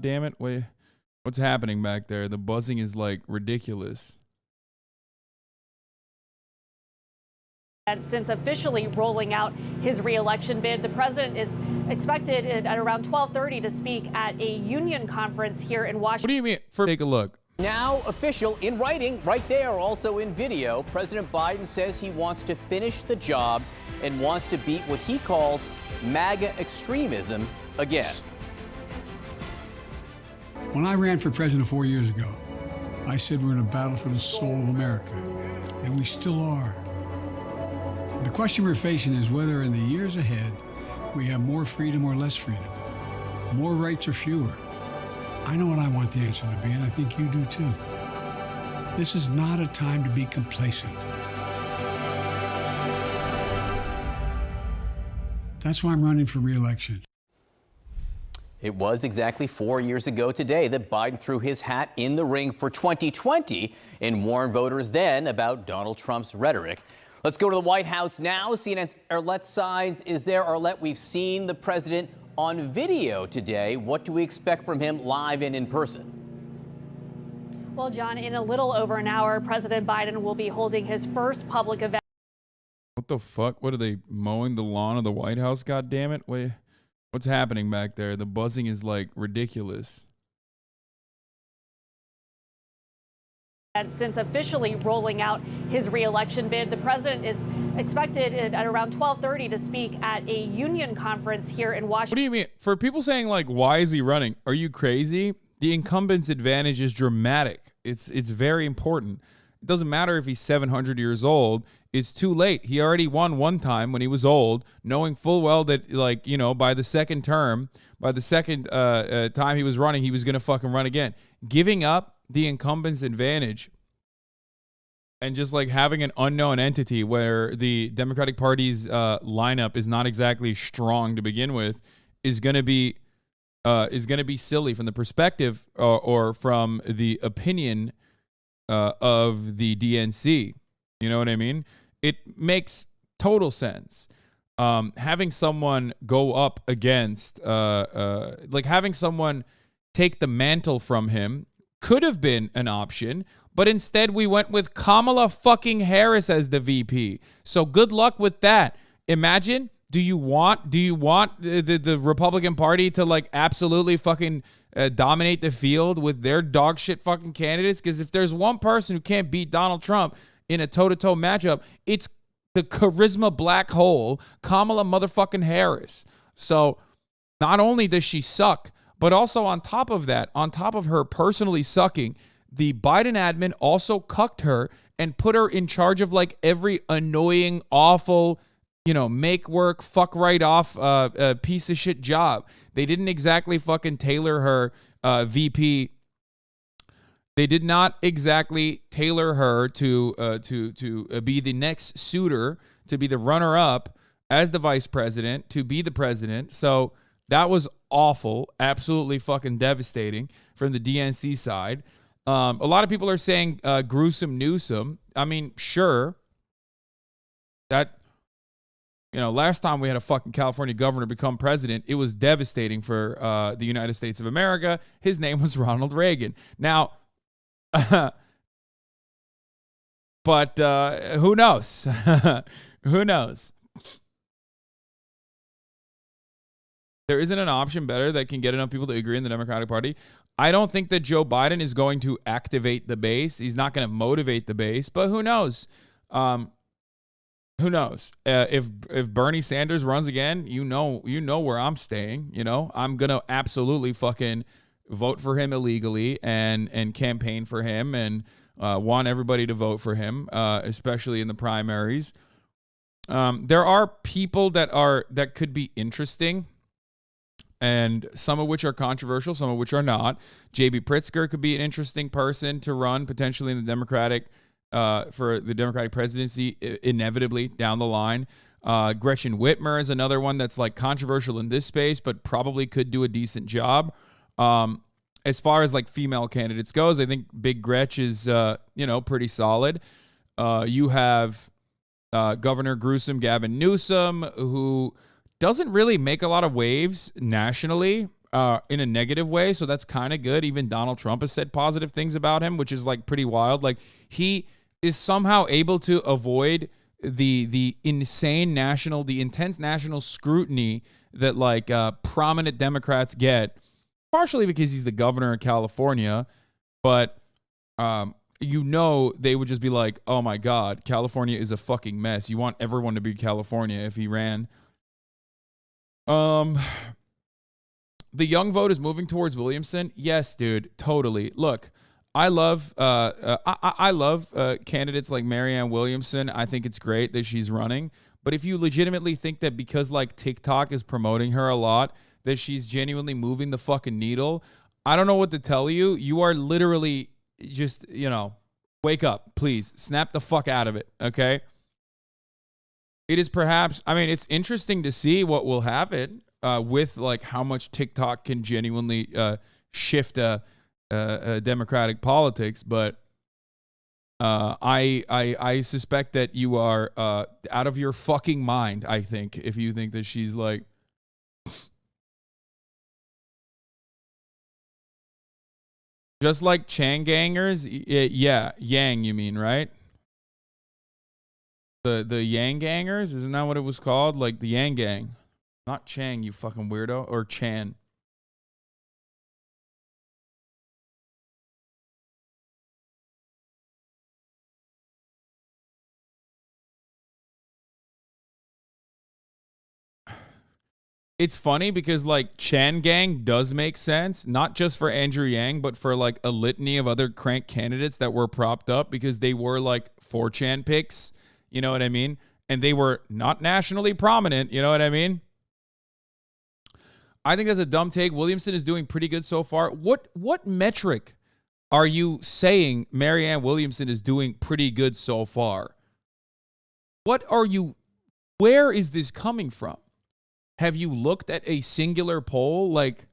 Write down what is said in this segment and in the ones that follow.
Damn it. Wait, what's happening back there? The buzzing is like ridiculous. And since officially rolling out his re-election bid, the president is expected at around 12:30 to speak at a union conference here in Washington. What do you mean? Take a look. Now official in writing, right there, also in video. President Biden says he wants to finish the job and wants to beat what he calls MAGA extremism again. When I ran for president 4 years ago, I said we're in a battle for the soul of America, and we still are. The question we're facing is whether in the years ahead we have more freedom or less freedom, more rights or fewer. I know what I want the answer to be, and I think you do too. This is not a time to be complacent. That's why I'm running for re-election. It was exactly 4 years ago today that Biden threw his hat in the ring for 2020 and warned voters then about Donald Trump's rhetoric. Let's go to the White House now. CNN's Arlette Saenz is there. Arlette, we've seen the president on video today. What do we expect from him live and in person? Well, John, in a little over an hour, President Biden will be holding his first public event. What the fuck? What are they mowing the lawn of the White House? God damn it. Wait, what's happening back there? The buzzing is like ridiculous. And since officially rolling out his re-election bid, the president is expected at around 12:30 to speak at a union conference here in Washington. What do you mean? For people saying like, why is he running? Are you crazy? The incumbent's advantage is dramatic. It's very important. It doesn't matter if he's 700 years old. It's too late. He already won one time when he was old, knowing full well that, like, you know, by the second time he was running, he was going to fucking run again. Giving up the incumbent's advantage and just like having an unknown entity where the Democratic Party's lineup is not exactly strong to begin with is going to be silly from the perspective or from the opinion of the DNC. You know what I mean? It makes total sense. Having someone go up against, like having someone take the mantle from him could have been an option, but instead we went with Kamala fucking Harris as the VP. So good luck with that. Imagine, do you want the Republican Party to like absolutely fucking dominate the field with their dog shit fucking candidates? Because if there's one person who can't beat Donald Trump in a toe-to-toe matchup, it's the charisma black hole, Kamala motherfucking Harris. So not only does she suck, but also on top of that, on top of her personally sucking, the Biden admin also cucked her and put her in charge of like every annoying, awful, you know, make work, fuck right off, piece of shit job. They didn't exactly fucking tailor her VP. They did not exactly tailor her to be the next suitor, to be the runner-up as the vice president, to be the president. So that was awful, absolutely fucking devastating from the DNC side. A lot of people are saying gruesome Newsom. I mean, sure. That, you know, last time we had a fucking California governor become president, it was devastating for the United States of America. His name was Ronald Reagan. Now, but who knows? Who knows? There isn't an option better that can get enough people to agree in the Democratic Party. I don't think that Joe Biden is going to activate the base. He's not going to motivate the base, but who knows? Who knows? If Bernie Sanders runs again, you know where I'm staying. You know, I'm gonna absolutely fucking vote for him illegally and campaign for him and want everybody to vote for him, especially in the primaries. There are people that could be interesting, and some of which are controversial, some of which are not. J.B. Pritzker could be an interesting person to run potentially in the Democratic for the Democratic presidency inevitably down the line. Gretchen Whitmer is another one that's like controversial in this space, but probably could do a decent job. As far as like female candidates goes, I think Big Gretch is, pretty solid. You have Governor Gruesome Gavin Newsom, who doesn't really make a lot of waves nationally. in a negative way. So that's kind of good. Even Donald Trump has said positive things about him, which is like pretty wild. Like he is somehow able to avoid the intense national scrutiny that like prominent Democrats get, partially because he's the governor of California, but they would just be like, oh my God, California is a fucking mess. You want everyone to be California if he ran. The young vote is moving towards Williamson. Yes, dude, totally. Look, I love candidates like Marianne Williamson. I think it's great that she's running. But if you legitimately think that because like TikTok is promoting her a lot, that she's genuinely moving the fucking needle, I don't know what to tell you. You are literally just, wake up, please. Snap the fuck out of it, okay? It is perhaps, it's interesting to see what will happen with like how much TikTok can genuinely shift Democratic politics, but I suspect that you are out of your fucking mind, I think, if you think that she's like... Just like Chang gangers, yeah, Yang, you mean, right? The Yang gangers, isn't that what it was called? Like the Yang gang, not Chang, you fucking weirdo, or Chan. It's funny because like Chan Gang does make sense, not just for Andrew Yang, but for like a litany of other crank candidates that were propped up because they were like 4chan picks, you know what I mean? And they were not nationally prominent, you know what I mean? I think that's a dumb take. Williamson is doing pretty good so far. What metric are you saying Marianne Williamson is doing pretty good so far? Where is this coming from? Have you looked at a singular poll? Like,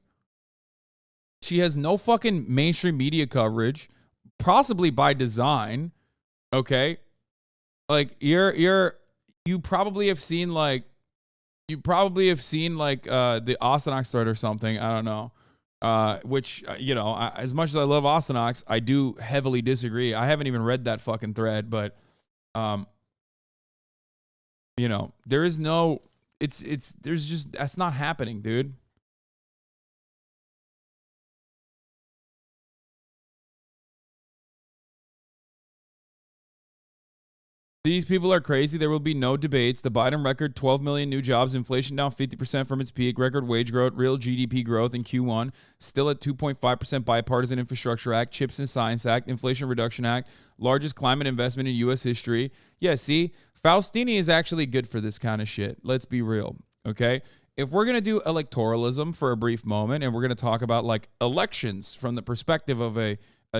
she has no fucking mainstream media coverage, possibly by design. Okay, like you probably have seen the Oxenox thread or something. I don't know. Which as much as I love Oxenox, I do heavily disagree. I haven't even read that fucking thread, but there is no. That's not happening, dude. These people are crazy. There will be no debates. The Biden record, 12 million new jobs, inflation down 50% from its peak, record wage growth, real GDP growth in Q1, still at 2.5% bipartisan infrastructure act, CHIPS and Science Act, Inflation Reduction Act, largest climate investment in U.S. history. Yeah, see, Faustini is actually good for this kind of shit. Let's be real. Okay, if we're going to do electoralism for a brief moment and we're going to talk about like elections from the perspective of a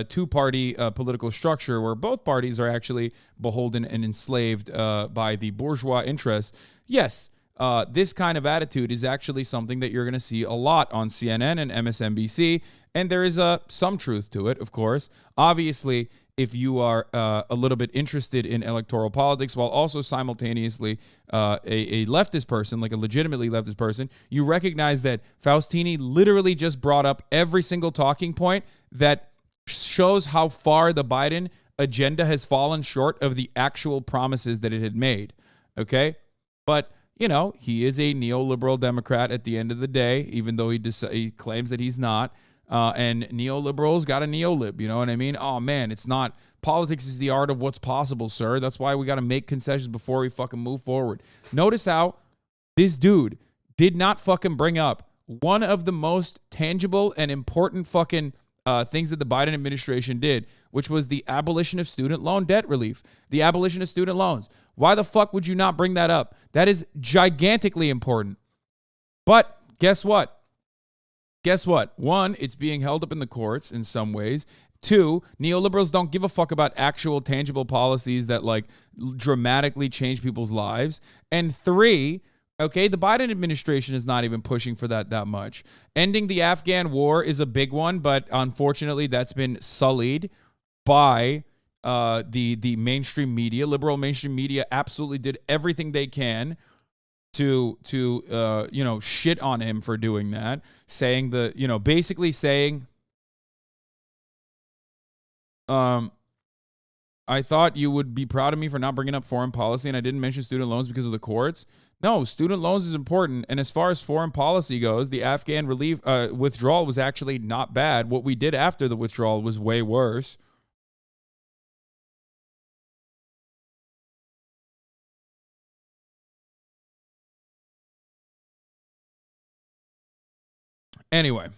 two-party political structure where both parties are actually beholden and enslaved by the bourgeois interests, yes, this kind of attitude is actually something that you're going to see a lot on CNN and MSNBC, and there is some truth to it, of course. Obviously, if you are a little bit interested in electoral politics while also simultaneously a leftist person, like a legitimately leftist person, you recognize that Faustini literally just brought up every single talking point that shows how far the Biden agenda has fallen short of the actual promises that it had made. Okay? But, he is a neoliberal Democrat at the end of the day, even though he claims that he's not. And neoliberals got a neolib, you know what I mean? Oh, man, it's not. Politics is the art of what's possible, sir. That's why we got to make concessions before we fucking move forward. Notice how this dude did not fucking bring up one of the most tangible and important fucking things that the Biden administration did, which was the abolition of student loan debt relief, the abolition of student loans. Why the fuck would you not bring that up? That is gigantically important. But guess what? One, it's being held up in the courts in some ways. Two, neoliberals don't give a fuck about actual tangible policies that like dramatically change people's lives. And three, okay, the Biden administration is not even pushing for that much. Ending the Afghan war is a big one, but unfortunately that's been sullied by the mainstream media. Liberal mainstream media absolutely did everything they can to shit on him for doing that, saying basically saying, I thought you would be proud of me for not bringing up foreign policy, and I didn't mention student loans because of the courts. No, student loans is important, and as far as foreign policy goes, the Afghan relief withdrawal was actually not bad. What we did after the withdrawal was way worse. Anyway,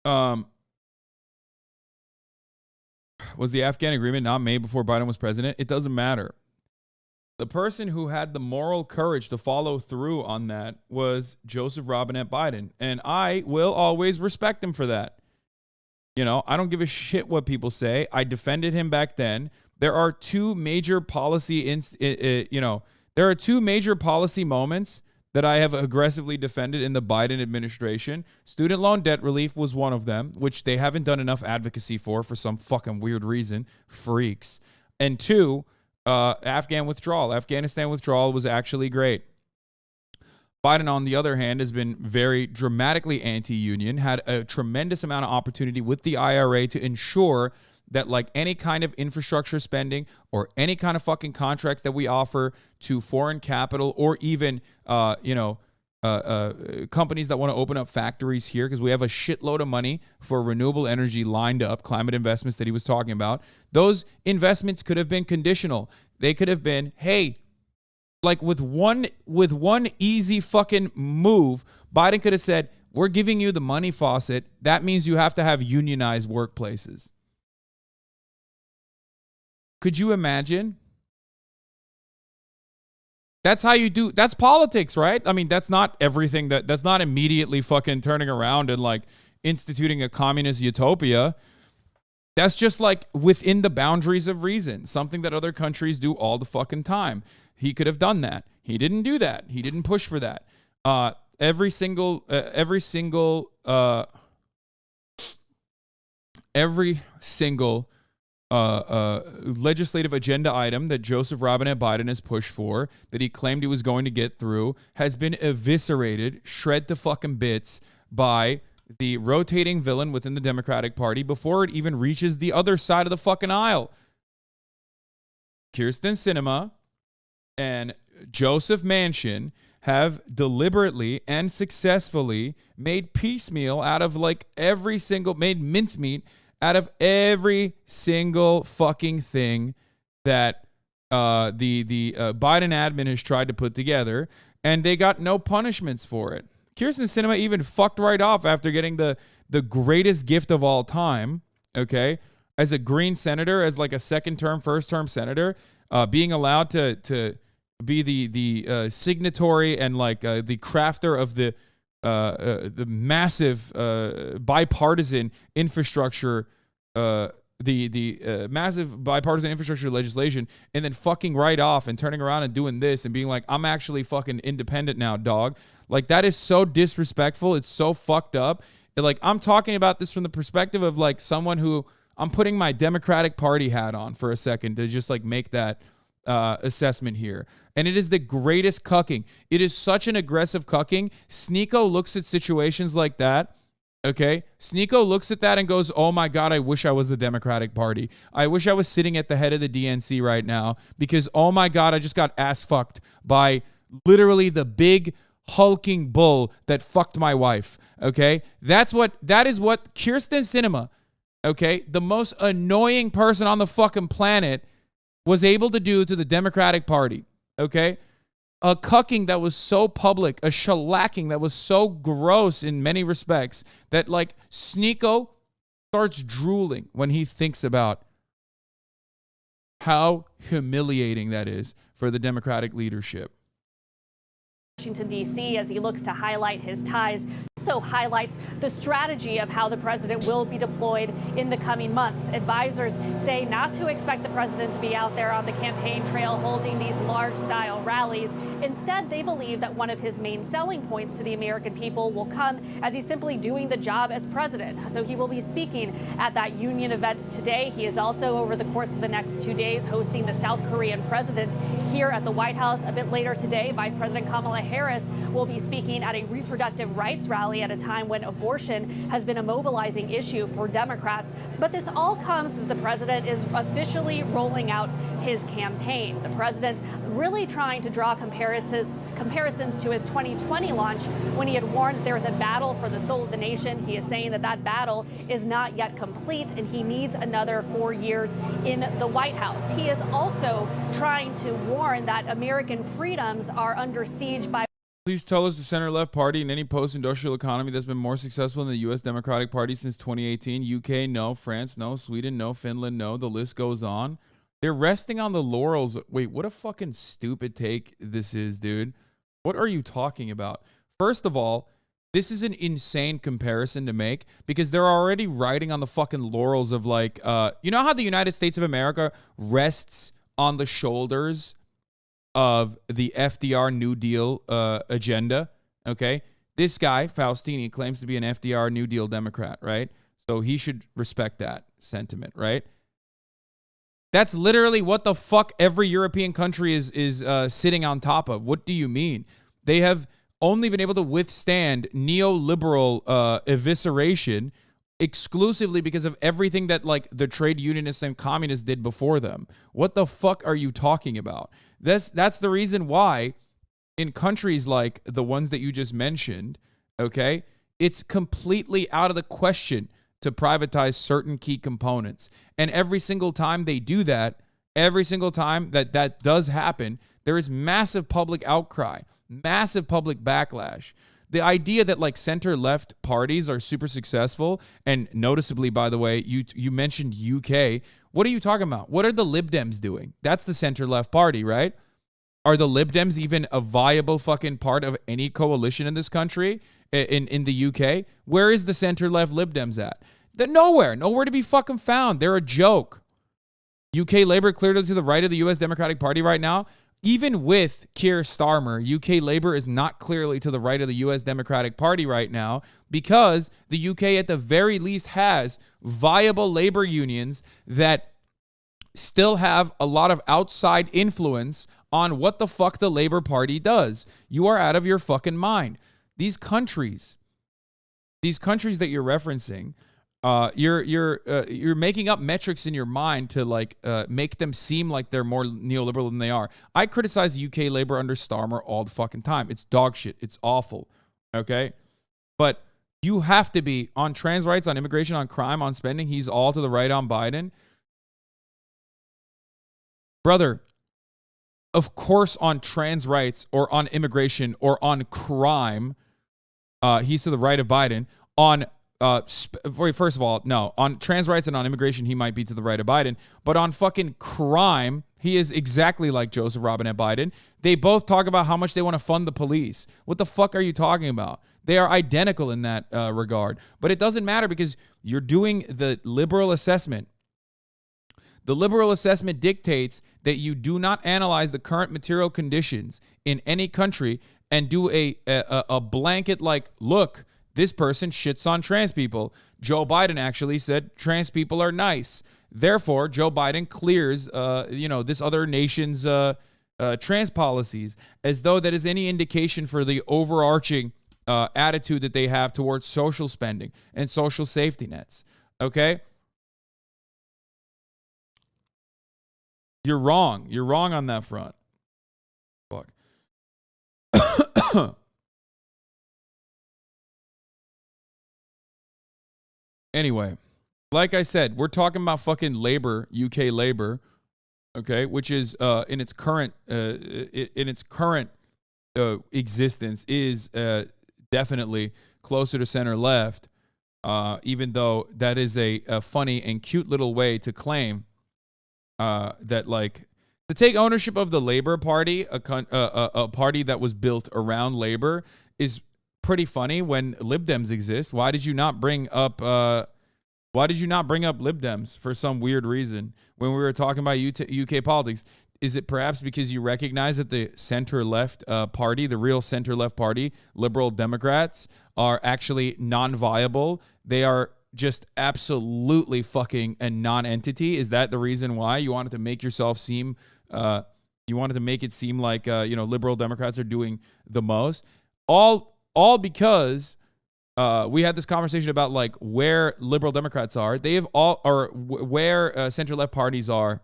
was the Afghan agreement not made before Biden was president? It doesn't matter. The person who had the moral courage to follow through on that was Joseph Robinette Biden, and I will always respect him for that. I don't give a shit what people say. I defended him back then. There are two major policy moments that I have aggressively defended in the Biden administration. Student loan debt relief was one of them, which they haven't done enough advocacy for some fucking weird reason. Freaks. And two, Afghanistan withdrawal was actually great. Biden, on the other hand, has been very dramatically anti-union, had a tremendous amount of opportunity with the IRA to ensure that like any kind of infrastructure spending or any kind of fucking contracts that we offer to foreign capital or even, companies that want to open up factories here, because we have a shitload of money for renewable energy lined up, climate investments that he was talking about. Those investments could have been conditional. They could have been, hey, like with one easy fucking move, Biden could have said, we're giving you the money faucet. That means you have to have unionized workplaces. Could you imagine? That's how you do. That's politics, right? I mean, that's not everything. That's not immediately fucking turning around and like instituting a communist utopia. That's just like within the boundaries of reason, something that other countries do all the fucking time. He could have done that. He didn't do that. He didn't push for that. Every single legislative agenda item that Joseph Robinette Biden has pushed for, that he claimed he was going to get through, has been eviscerated, shred to fucking bits by the rotating villain within the Democratic Party before it even reaches the other side of the fucking aisle. Kyrsten Sinema and Joseph Manchin have deliberately and successfully made piecemeal out of made mincemeat out of every single fucking thing that the Biden admin has tried to put together, and they got no punishments for it. Kyrsten Sinema even fucked right off after getting the greatest gift of all time, okay, as a green senator, as like a second-term, first-term senator, being allowed to be the signatory and like the crafter of the massive bipartisan infrastructure, massive bipartisan infrastructure legislation, and then fucking right off and turning around and doing this and being like, I'm actually fucking independent now, dog. Like, that is so disrespectful. It's so fucked up. Like, I'm talking about this from the perspective of like someone who I'm putting my Democratic Party hat on for a second to just like make that assessment here. And it is the greatest cucking. It is such an aggressive cucking. Sneeko looks at situations like that. Okay. Sneeko looks at that and goes, oh my God, I wish I was the Democratic Party. I wish I was sitting at the head of the DNC right now because, oh my God, I just got ass fucked by literally the big hulking bull that fucked my wife. Okay. That is what Kyrsten Sinema, okay, the most annoying person on the fucking planet, was able to do to the Democratic Party, okay? A cucking that was so public, a shellacking that was so gross in many respects that, like, Sneeko starts drooling when he thinks about how humiliating that is for the Democratic leadership. Washington, D.C., as he looks to highlight his ties, also highlights the strategy of how the president will be deployed in the coming months. Advisors say not to expect the president to be out there on the campaign trail holding these large-style rallies, Instead, they believe that one of his main selling points to the American people will come as he's simply doing the job as president. So he will be speaking at that union event today. He is also, over the course of the next 2 days, hosting the South Korean president here at the White House. A bit later today, Vice President Kamala Harris will be speaking at a reproductive rights rally at a time when abortion has been a mobilizing issue for Democrats. But this all comes as the president is officially rolling out his campaign. The president really trying to draw comparisons to his 2020 launch when he had warned there is a battle for the soul of the nation. He is saying that that battle is not yet complete and he needs another 4 years in the White House. He is also trying to warn that American freedoms are under siege by. Please tell us the center-left party in any post-industrial economy that's been more successful than the U.S. Democratic Party since 2018. UK, no. France, no. Sweden, no. Finland, no. The list goes on. They're resting on the laurels. Wait, what a fucking stupid take this is, dude. What are you talking about? First of all, this is an insane comparison to make because they're already riding on the fucking laurels of like, you know how the United States of America rests on the shoulders of the FDR New Deal agenda, okay? This guy, Faustini, claims to be an FDR New Deal Democrat, right? So he should respect that sentiment, right? That's literally what the fuck every European country is sitting on top of. What do you mean? They have only been able to withstand neoliberal evisceration exclusively because of everything that like the trade unionists and communists did before them. What the fuck are you talking about? That's the reason why in countries like the ones that you just mentioned, okay, it's completely out of the question to privatize certain key components. And every single time they do that, every single time that does happen, there is massive public outcry, massive public backlash. The idea that like center-left parties are super successful, and noticeably, by the way, you mentioned UK. What are you talking about? What are the Lib Dems doing? That's the center-left party, right? Are the Lib Dems even a viable fucking part of any coalition in this country, in the UK? Where is the center-left Lib Dems at? They're nowhere to be fucking found. They're a joke. UK Labour clearly to the right of the US Democratic Party right now. Even with Keir Starmer, UK Labour is not clearly to the right of the US Democratic Party right now because the UK at the very least has viable labor unions that still have a lot of outside influence on what the fuck the Labour Party does. You are out of your fucking mind. These countries that you're referencing, you're making up metrics in your mind to like make them seem like they're more neoliberal than they are. I criticize UK Labour under Starmer all the fucking time. It's dog shit. It's awful. Okay? But you have to be on trans rights, on immigration, on crime, on spending. He's all to the right on Biden. Brother, of course on trans rights or on immigration or on crime, he's to the right of Biden. On first of all, no. On trans rights and on immigration, he might be to the right of Biden. But on fucking crime, he is exactly like Joseph Robinette Biden. They both talk about how much they want to fund the police. What the fuck are you talking about? They are identical in that regard. But it doesn't matter because you're doing the liberal assessment. The liberal assessment dictates that you do not analyze the current material conditions in any country and do a blanket like, look, this person shits on trans people. Joe Biden actually said trans people are nice. Therefore, Joe Biden clears, this other nation's trans policies, as though that is any indication for the overarching attitude that they have towards social spending and social safety nets. Okay? You're wrong. You're wrong on that front. Fuck. Anyway, like I said, we're talking about fucking labor, UK labor, okay, which is in its current existence is definitely closer to center left, even though that is a funny and cute little way to claim that, like, to take ownership of the Labor Party, a party that was built around labor, is pretty funny when Lib Dems exist. Why did you not bring up Lib Dems for some weird reason when we were talking about UK politics? Is it perhaps because you recognize that the center-left party, the real center-left party, liberal Democrats, are actually non-viable? They are just absolutely fucking a non-entity. Is that the reason why you wanted to make yourself seem, you wanted to make it seem like, liberal Democrats are doing the most? All because we had this conversation about like where liberal Democrats are. They have all, or where center-left parties are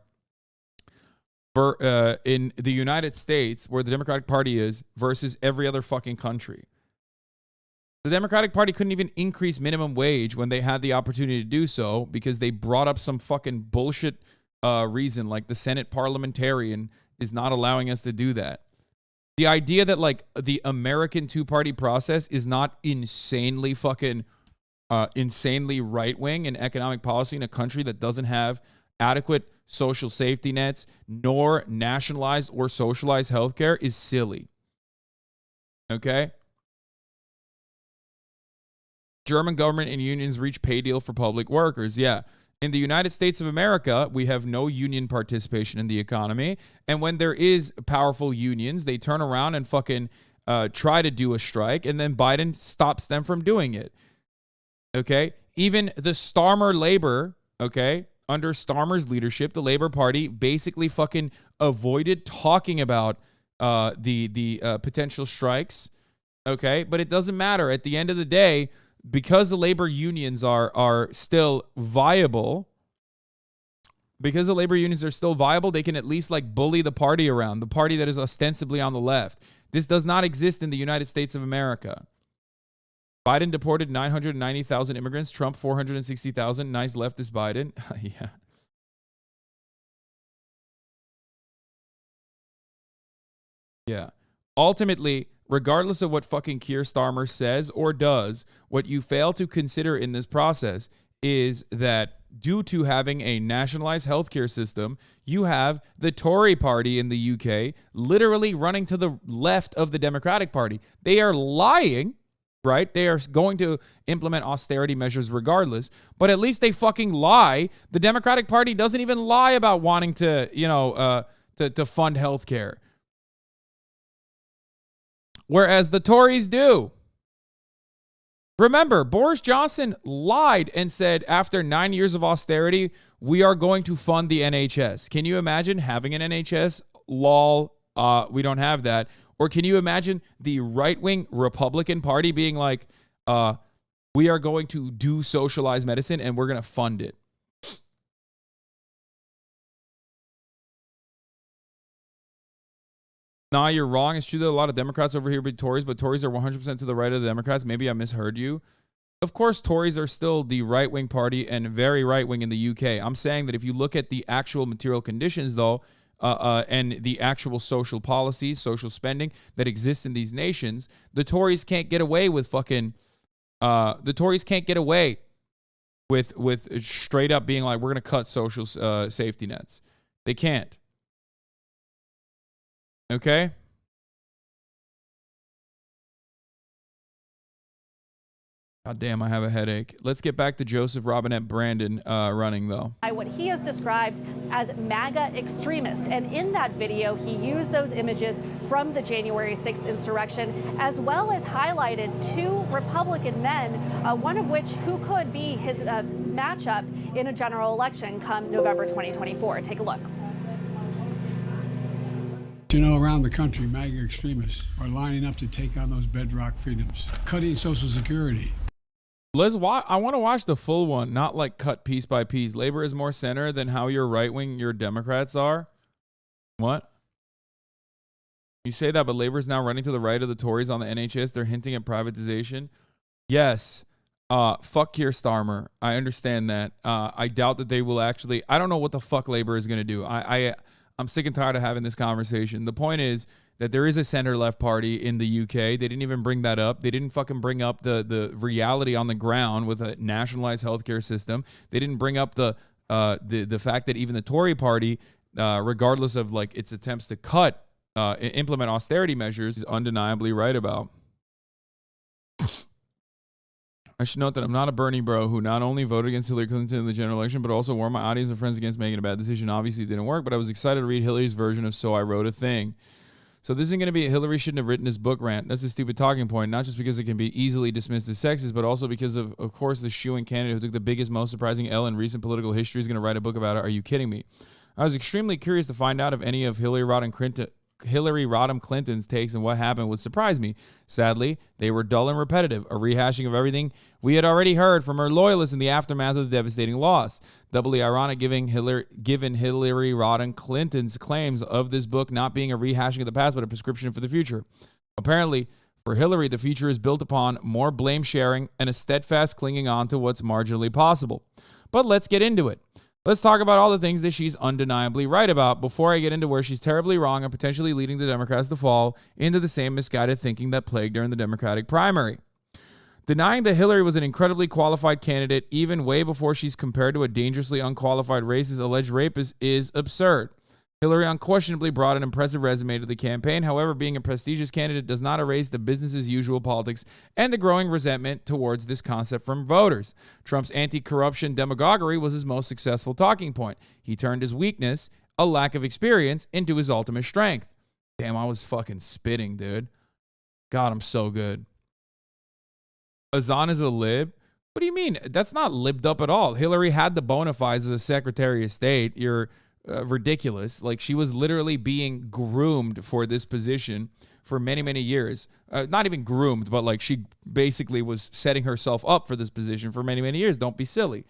in the United States, where the Democratic Party is, versus every other fucking country. The Democratic Party couldn't even increase minimum wage when they had the opportunity to do so because they brought up some fucking bullshit reason, like the Senate parliamentarian is not allowing us to do that. The idea that like the American two-party process is not insanely fucking insanely right-wing in economic policy in a country that doesn't have adequate social safety nets nor nationalized or socialized healthcare is silly. Okay? German government and unions reach pay deal for public workers. Yeah. In the United States of America, we have no union participation in the economy. And when there is powerful unions, they turn around and fucking try to do a strike, and then Biden stops them from doing it. Okay? Even the Starmer labor, okay, under Starmer's leadership, the Labor Party basically fucking avoided talking about the potential strikes. Okay? But it doesn't matter. At the end of the day, because the labor unions are still viable, they can at least like bully the party around, the party that is ostensibly on the left. This does not exist in the United States of America. Biden deported 990,000 immigrants, Trump 460,000. Nice leftist Biden. Yeah. Yeah. Ultimately, regardless of what fucking Keir Starmer says or does, what you fail to consider in this process is that due to having a nationalized healthcare system, you have the Tory party in the UK literally running to the left of the Democratic Party. They are lying, right? They are going to implement austerity measures regardless, but at least they fucking lie. The Democratic Party doesn't even lie about wanting to, to fund healthcare. Whereas the Tories do. Remember, Boris Johnson lied and said after 9 years of austerity, we are going to fund the NHS. Can you imagine having an NHS? Lol, we don't have that. Or can you imagine the right-wing Republican Party being like, we are going to do socialized medicine and we're going to fund it? Nah, you're wrong. It's true that a lot of Democrats over here be Tories, but Tories are 100% to the right of the Democrats. Maybe I misheard you. Of course, Tories are still the right-wing party and very right-wing in the UK. I'm saying that if you look at the actual material conditions, though, and the actual social policies, social spending that exists in these nations, the Tories can't get away with fucking... the Tories can't get away with straight up being like, we're going to cut social safety nets. They can't. Okay? God damn, I have a headache. Let's get back to Joseph Robinette Brandon running, though. What he has described as MAGA extremists. And in that video, he used those images from the January 6th insurrection, as well as highlighted two Republican men, one of which who could be his matchup in a general election come November 2024. Take a look. You know, around the country, MAGA extremists are lining up to take on those bedrock freedoms, cutting Social Security. I want to watch the full one, not like cut piece by piece. Labor is more center than how your right-wing, your Democrats are. What? You say that, but Labor is now running to the right of the Tories on the NHS. They're hinting at privatization. Yes. Fuck Keir Starmer. I understand that. I doubt that they will actually... I don't know what the fuck Labor is going to do. I'm sick and tired of having this conversation. The point is that there is a center-left party in the UK. They didn't even bring that up. They didn't fucking bring up the reality on the ground with a nationalized healthcare system. They didn't bring up the fact that even the Tory party, regardless of like its attempts to implement austerity measures, is undeniably right about. I should note that I'm not a Bernie bro who not only voted against Hillary Clinton in the general election, but also warned my audience and friends against making a bad decision. Obviously, it didn't work, but I was excited to read Hillary's version of So I Wrote a Thing. So this isn't going to be a Hillary shouldn't have written this book rant. That's a stupid talking point, not just because it can be easily dismissed as sexist, but also because of course, the shoo-in candidate who took the biggest, most surprising L in recent political history is going to write a book about it. Are you kidding me? I was extremely curious to find out if any of Hillary Rodham Clinton's takes and what happened would surprise me. Sadly, they were dull and repetitive, a rehashing of everything we had already heard from her loyalists in the aftermath of the devastating loss. Doubly ironic given Hillary Rodham Clinton's claims of this book not being a rehashing of the past, but a prescription for the future. Apparently, for Hillary, the future is built upon more blame sharing and a steadfast clinging on to what's marginally possible. But let's get into it. Let's talk about all the things that she's undeniably right about before I get into where she's terribly wrong and potentially leading the Democrats to fall into the same misguided thinking that plagued her in the Democratic primary. Denying that Hillary was an incredibly qualified candidate even way before she's compared to a dangerously unqualified racist alleged rapist is absurd. Hillary unquestionably brought an impressive resume to the campaign. However, being a prestigious candidate does not erase the business-as-usual politics and the growing resentment towards this concept from voters. Trump's anti-corruption demagoguery was his most successful talking point. He turned his weakness, a lack of experience, into his ultimate strength. Damn, I was fucking spitting, dude. God, I'm so good. Hasan is a lib? What do you mean? That's not libbed up at all. Hillary had the bona fides as a Secretary of State. You're ridiculous. Like, she was literally being groomed for this position for many, many years. Not even groomed, but like she basically was setting herself up for this position for many, many years. Don't be silly.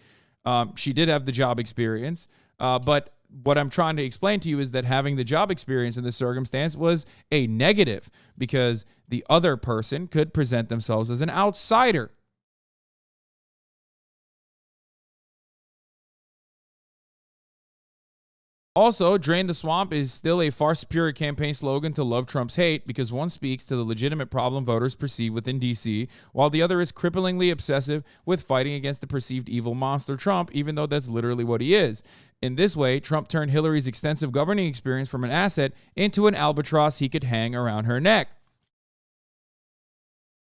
She did have the job experience, but what I'm trying to explain to you is that having the job experience in this circumstance was a negative because the other person could present themselves as an outsider. Also, Drain the Swamp is still a far superior campaign slogan to Love Trump's Hate because one speaks to the legitimate problem voters perceive within D.C., while the other is cripplingly obsessive with fighting against the perceived evil monster Trump, even though that's literally what he is. In this way, Trump turned Hillary's extensive governing experience from an asset into an albatross he could hang around her neck.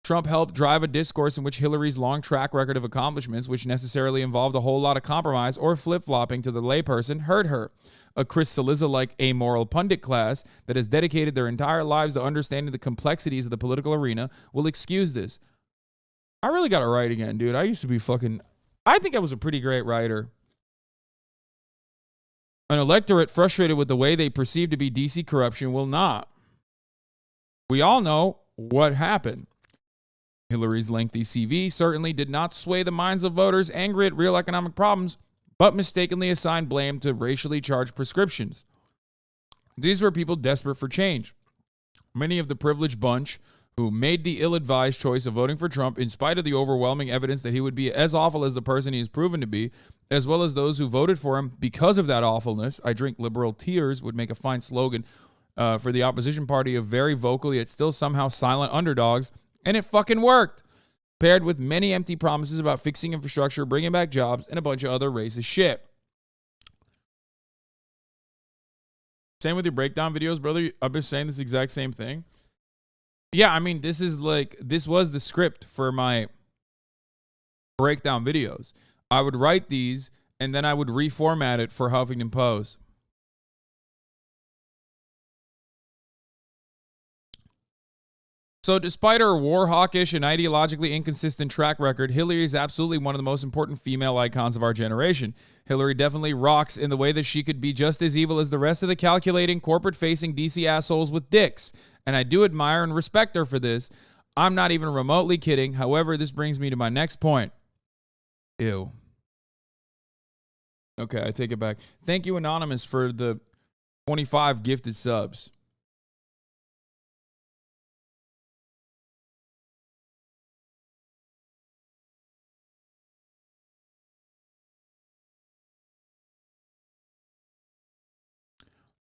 Trump helped drive a discourse in which Hillary's long track record of accomplishments, which necessarily involved a whole lot of compromise or flip-flopping to the layperson, hurt her. A Chris Cillizza-like amoral pundit class that has dedicated their entire lives to understanding the complexities of the political arena will excuse this. I really got to write again, dude. I think I was a pretty great writer. An electorate frustrated with the way they perceive to be DC corruption will not. We all know what happened. Hillary's lengthy CV certainly did not sway the minds of voters angry at real economic problems, but mistakenly assigned blame to racially charged prescriptions. These were people desperate for change. Many of the privileged bunch who made the ill-advised choice of voting for Trump in spite of the overwhelming evidence that he would be as awful as the person he is proven to be, as well as those who voted for him because of that awfulness. I drink liberal tears would make a fine slogan for the opposition party of very vocal yet still somehow silent underdogs, and it fucking worked. Paired with many empty promises about fixing infrastructure, bringing back jobs, and a bunch of other racist shit. Same with your breakdown videos, brother. I've been saying this exact same thing. Yeah, I mean, this was the script for my breakdown videos. I would write these, and then I would reformat it for Huffington Post. So despite her war hawkish and ideologically inconsistent track record, Hillary is absolutely one of the most important female icons of our generation. Hillary definitely rocks in the way that she could be just as evil as the rest of the calculating, corporate-facing DC assholes with dicks. And I do admire and respect her for this. I'm not even remotely kidding. However, this brings me to my next point. Ew. Okay, I take it back. Thank you, Anonymous, for the 25 gifted subs.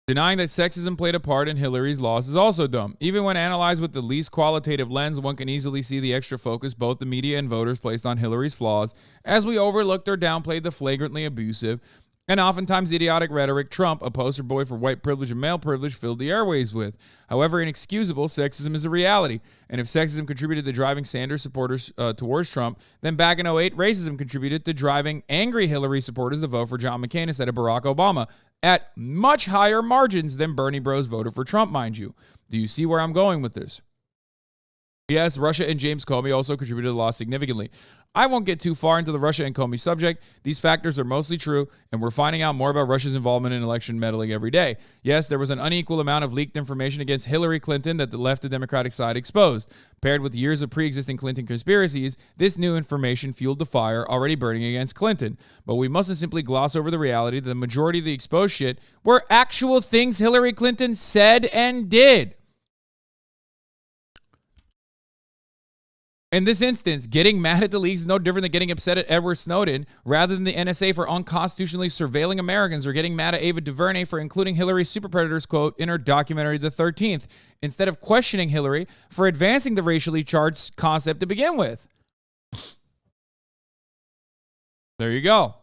Denying that sexism played a part in Hillary's loss is also dumb. Even when analyzed with the least qualitative lens, one can easily see the extra focus both the media and voters placed on Hillary's flaws, as we overlooked or downplayed the flagrantly abusive And oftentimes idiotic rhetoric Trump, a poster boy for white privilege and male privilege, filled the airways with. However inexcusable, sexism is a reality. And if sexism contributed to driving Sanders supporters towards Trump, then back in '08, racism contributed to driving angry Hillary supporters to vote for John McCain instead of Barack Obama at much higher margins than Bernie bros voted for Trump, mind you. Do you see where I'm going with this? Yes, Russia and James Comey also contributed to the loss significantly. I won't get too far into the Russia and Comey subject. These factors are mostly true, and we're finding out more about Russia's involvement in election meddling every day. Yes, there was an unequal amount of leaked information against Hillary Clinton that the left and Democratic side exposed. Paired with years of pre-existing Clinton conspiracies, this new information fueled the fire already burning against Clinton. But we mustn't simply gloss over the reality that the majority of the exposed shit were actual things Hillary Clinton said and did. In this instance, getting mad at the leaks is no different than getting upset at Edward Snowden rather than the NSA for unconstitutionally surveilling Americans, or getting mad at Ava DuVernay for including Hillary's super predators quote in her documentary The 13th, instead of questioning Hillary for advancing the racially charged concept to begin with. There you go.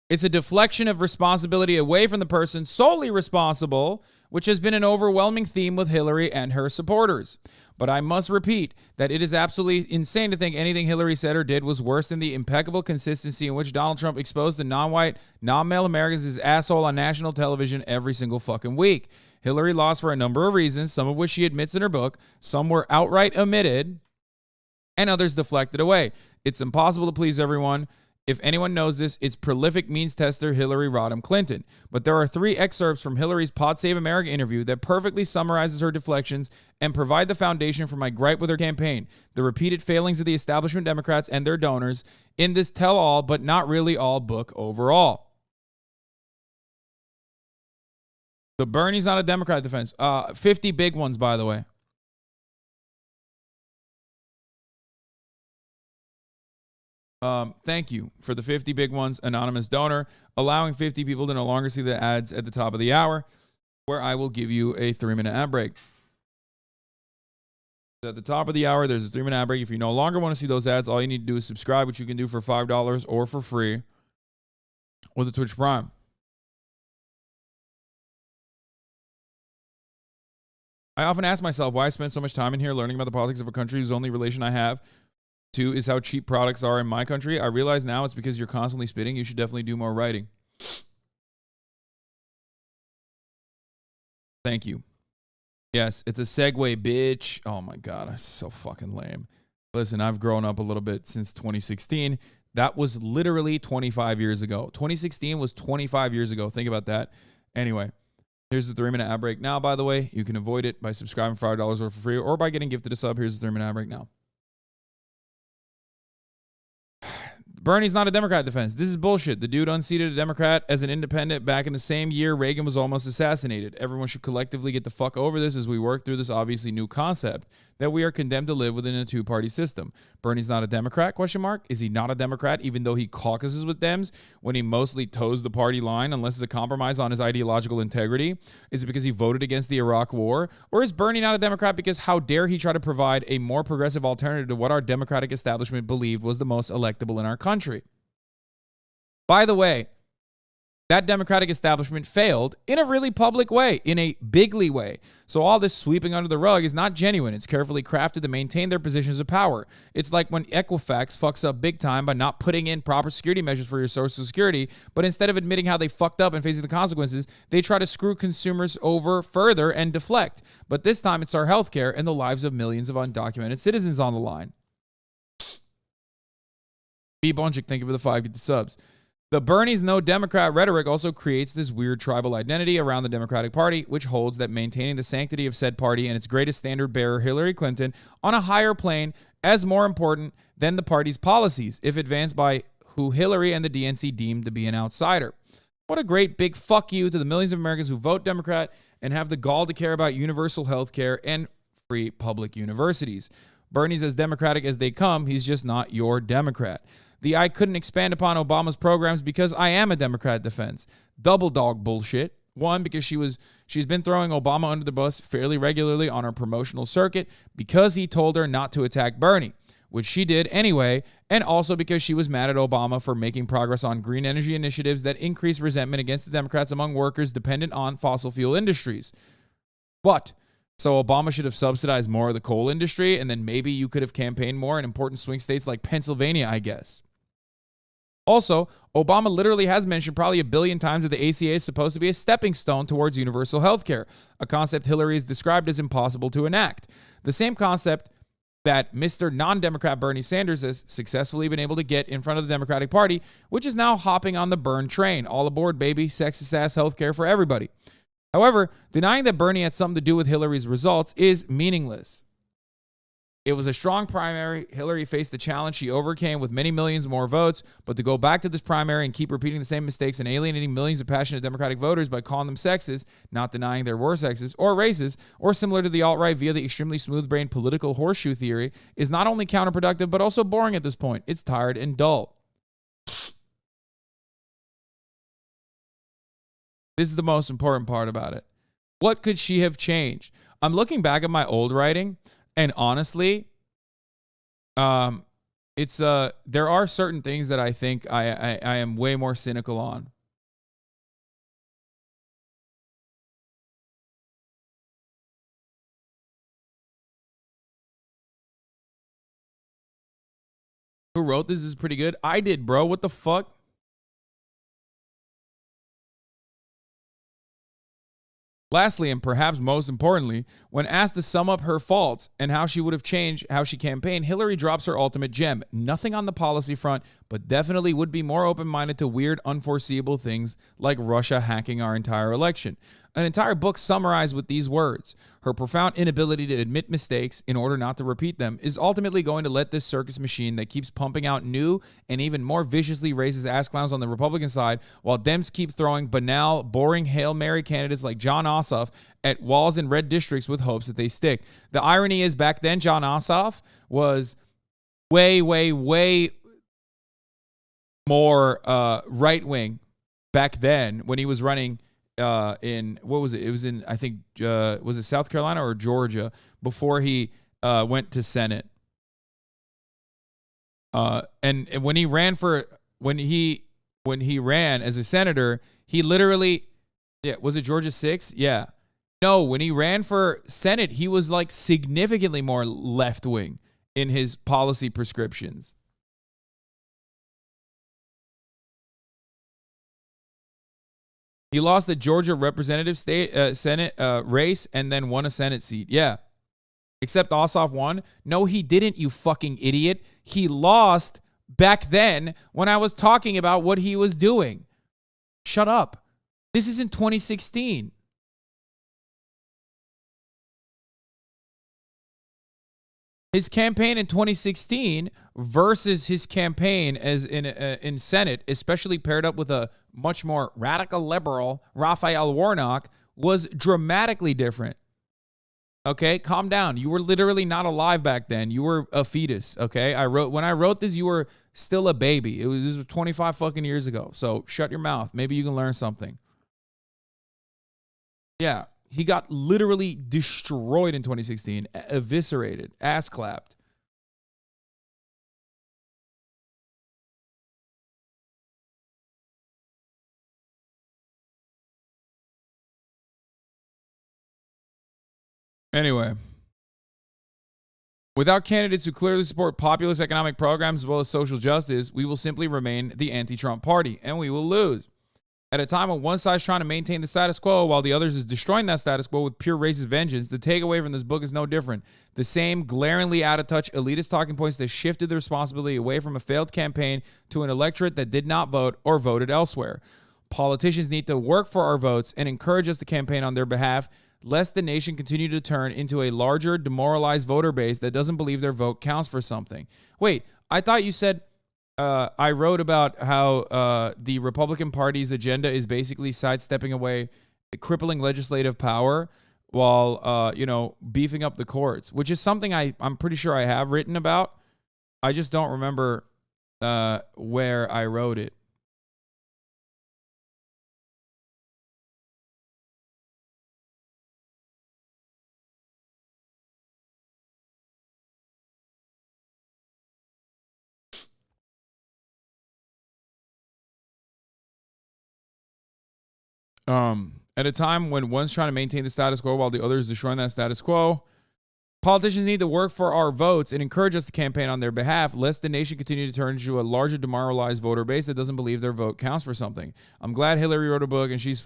It's a deflection of responsibility away from the person solely responsible, which has been an overwhelming theme with Hillary and her supporters. But I must repeat that it is absolutely insane to think anything Hillary said or did was worse than the impeccable consistency in which Donald Trump exposed the non-white, non-male Americans as asshole on national television every single fucking week. Hillary lost for a number of reasons, some of which she admits in her book, some were outright omitted, and others deflected away. It's impossible to please everyone. If anyone knows this, it's prolific means tester Hillary Rodham Clinton. But there are 3 excerpts from Hillary's Pod Save America interview that perfectly summarizes her deflections and provide the foundation for my gripe with her campaign, the repeated failings of the establishment Democrats and their donors in this tell-all but not really all book overall. So Bernie's not a Democrat defense. 50 big ones, by the way. Thank you for the 50 big ones, anonymous donor, allowing 50 people to no longer see the ads at the top of the hour, where I will give you a 3-minute ad break. At the top of the hour, there's a 3-minute ad break. If you no longer want to see those ads, all you need to do is subscribe, which you can do for $5 or for free with the Twitch Prime. I often ask myself why I spend so much time in here learning about the politics of a country whose only relation I have to is how cheap products are in my country. I realize now it's because you're constantly spitting. You should definitely do more writing. Thank you. Yes, it's a segue, bitch. Oh my God, that's so fucking lame. Listen, I've grown up a little bit since 2016. That was literally 25 years ago. 2016 was 25 years ago. Think about that. Anyway, here's the 3-minute ad break. Now, by the way, you can avoid it by subscribing for $5 or for free, or by getting gifted a sub. Here's the 3-minute ad break now. Bernie's not a Democrat defense. This is bullshit. The dude unseated a Democrat as an independent back in the same year Reagan was almost assassinated. Everyone should collectively get the fuck over this as we work through this obviously new concept that we are condemned to live within a two-party system. Bernie's not a Democrat, question mark? Is he not a Democrat even though he caucuses with Dems when he mostly toes the party line unless it's a compromise on his ideological integrity? Is it because he voted against the Iraq War? Or is Bernie not a Democrat because how dare he try to provide a more progressive alternative to what our Democratic establishment believed was the most electable in our country? By the way, that Democratic establishment failed in a really public way, in a bigly way. So all this sweeping under the rug is not genuine. It's carefully crafted to maintain their positions of power. It's like when Equifax fucks up big time by not putting in proper security measures for your Social Security, but instead of admitting how they fucked up and facing the consequences, they try to screw consumers over further and deflect. But this time it's our healthcare and the lives of millions of undocumented citizens on the line. B. Bonchik, thank you for the 5. Get the subs. The Bernie's no Democrat rhetoric also creates this weird tribal identity around the Democratic Party, which holds that maintaining the sanctity of said party and its greatest standard bearer, Hillary Clinton, on a higher plane as more important than the party's policies, if advanced by who Hillary and the DNC deemed to be an outsider. What a great big fuck you to the millions of Americans who vote Democrat and have the gall to care about universal health care and free public universities. Bernie's as Democratic as they come. He's just not your Democrat. The I couldn't expand upon Obama's programs because I am a Democrat defense. Double dog bullshit. One, because she's been throwing Obama under the bus fairly regularly on her promotional circuit because he told her not to attack Bernie, which she did anyway, and also because she was mad at Obama for making progress on green energy initiatives that increased resentment against the Democrats among workers dependent on fossil fuel industries. But so Obama should have subsidized more of the coal industry, and then maybe you could have campaigned more in important swing states like Pennsylvania, I guess. Also, Obama literally has mentioned probably 1 billion times that the ACA is supposed to be a stepping stone towards universal health care, a concept Hillary has described as impossible to enact. The same concept that Mr. non-Democrat Bernie Sanders has successfully been able to get in front of the Democratic Party, which is now hopping on the burn train. All aboard, baby. Sexist ass health care for everybody. However, denying that Bernie had something to do with Hillary's results is meaningless. It was a strong primary. Hillary faced the challenge she overcame with many millions more votes, but to go back to this primary and keep repeating the same mistakes and alienating millions of passionate Democratic voters by calling them sexist, not denying there were sexist or racist, or similar to the alt-right via the extremely smooth-brained political horseshoe theory, is not only counterproductive, but also boring at this point. It's tired and dull. This is the most important part about it. What could she have changed? I'm looking back at my old writing, and honestly, it's there are certain things that I think I am way more cynical on. Who wrote this is pretty good. I did, bro. What the fuck? Lastly, and perhaps most importantly, when asked to sum up her faults and how she would have changed how she campaigned, Hillary drops her ultimate gem. Nothing on the policy front, but definitely would be more open-minded to weird, unforeseeable things like Russia hacking our entire election. An entire book summarized with these words. Her profound inability to admit mistakes in order not to repeat them is ultimately going to let this circus machine that keeps pumping out new and even more viciously racist ass clowns on the Republican side, while Dems keep throwing banal, boring Hail Mary candidates like John Ossoff at walls in red districts with hopes that they stick. The irony is back then, John Ossoff was way more right-wing back then when he was running in, what was it? It was in, I think, was it South Carolina or Georgia before he went to Senate. And when he ran as a senator, he literally, was it Georgia 6? Yeah. No, when he ran for Senate, he was like significantly more left-wing in his policy prescriptions. He lost the Georgia representative Senate race and then won a Senate seat. Yeah. Except Ossoff won. No, he didn't, you fucking idiot. He lost back then when I was talking about what he was doing. Shut up. This isn't 2016. His campaign in 2016 versus his campaign as in Senate, especially paired up with a much more radical liberal Raphael Warnock, was dramatically different. Okay, calm down. You were literally not alive back then. You were a fetus. Okay, when I wrote this, you were still a baby. This was 25 fucking years ago. So shut your mouth. Maybe you can learn something. Yeah. He got literally destroyed in 2016, eviscerated, ass clapped. Anyway, without candidates who clearly support populist economic programs as well as social justice, we will simply remain the anti-Trump party, and we will lose. At a time when one side is trying to maintain the status quo while the other is destroying that status quo with pure racist vengeance, the takeaway from this book is no different. The same glaringly out-of-touch elitist talking points that shifted the responsibility away from a failed campaign to an electorate that did not vote or voted elsewhere. Politicians need to work for our votes and encourage us to campaign on their behalf, lest the nation continue to turn into a larger, demoralized voter base that doesn't believe their vote counts for something. Wait, I thought you said... I wrote about how the Republican Party's agenda is basically sidestepping away crippling legislative power while, beefing up the courts, which is something I'm pretty sure I have written about. I just don't remember where I wrote it. At a time when one's trying to maintain the status quo while the other is destroying that status quo, politicians need to work for our votes and encourage us to campaign on their behalf, lest the nation continue to turn into a larger demoralized voter base that doesn't believe their vote counts for something. I'm glad Hillary wrote a book and she's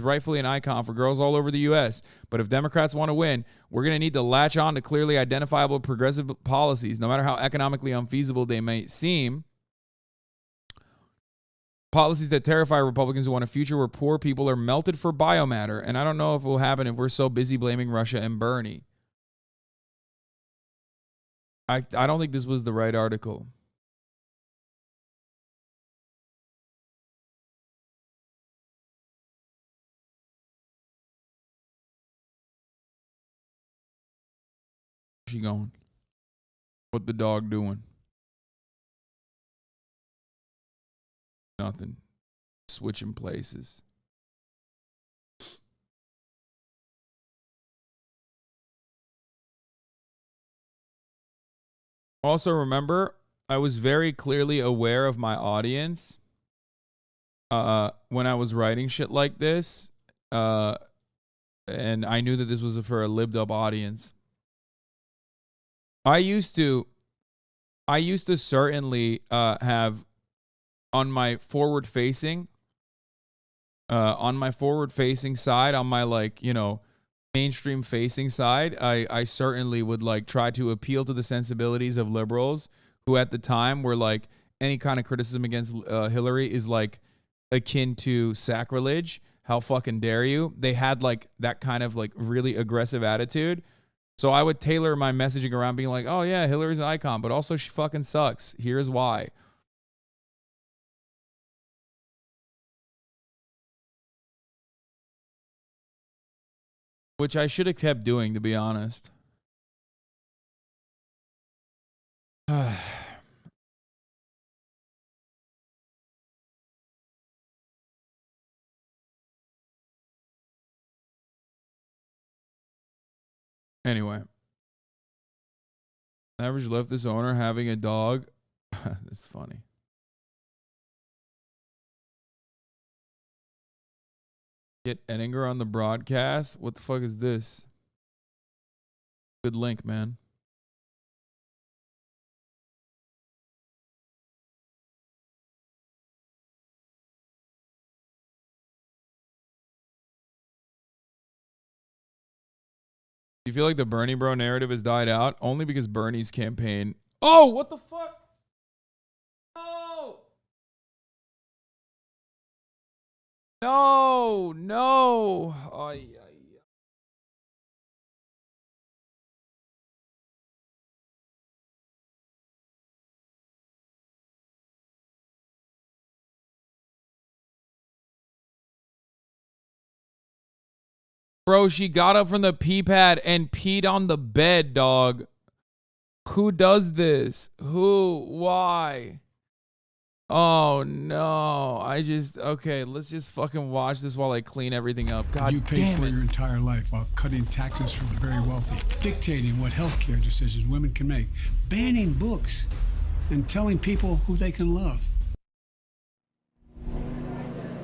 rightfully an icon for girls all over the U.S. But if Democrats want to win, we're going to need to latch on to clearly identifiable progressive policies, no matter how economically unfeasible they may seem. Policies that terrify Republicans who want a future where poor people are melted for biomatter. And I don't know if it will happen if we're so busy blaming Russia and Bernie. I don't think this was the right article. Where's she going? What the dog doing? Nothing. Switching places. Also, remember, I was very clearly aware of my audience when I was writing shit like this. And I knew that this was for a libbed up audience. I used to certainly have on my forward facing side, on my mainstream facing side, I certainly would try to appeal to the sensibilities of liberals who at the time were any kind of criticism against Hillary is akin to sacrilege. How fucking dare you? They had that kind of really aggressive attitude. So I would tailor my messaging around being like, oh yeah, Hillary's an icon, but also she fucking sucks. Here's why. Which I should have kept doing, to be honest. Anyway. Average leftist owner having a dog. That's funny. Get Ettinger on the broadcast? What the fuck is this? Good link, man. Do you feel like the Bernie bro narrative has died out? Only because Bernie's campaign... Oh, what the fuck? No! No, no. Ay, ay, ay. Bro, she got up from the pee pad and peed on the bed, dog. Who does this? Who? Why? Oh, no. Okay, let's just fucking watch this while I clean everything up. God you damn paid for it. your entire life while cutting taxes for the very wealthy, dictating what healthcare decisions women can make, banning books, and telling people who they can love.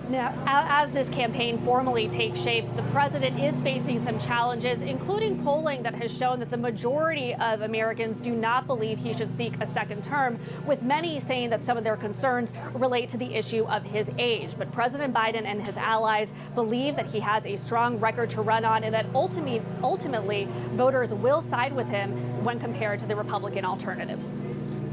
Now, as this campaign formally takes shape, the president is facing some challenges, including polling that has shown that the majority of Americans do not believe he should seek a second term, with many saying that some of their concerns relate to the issue of his age. But President Biden and his allies believe that he has a strong record to run on and that ultimately voters will side with him when compared to the Republican alternatives.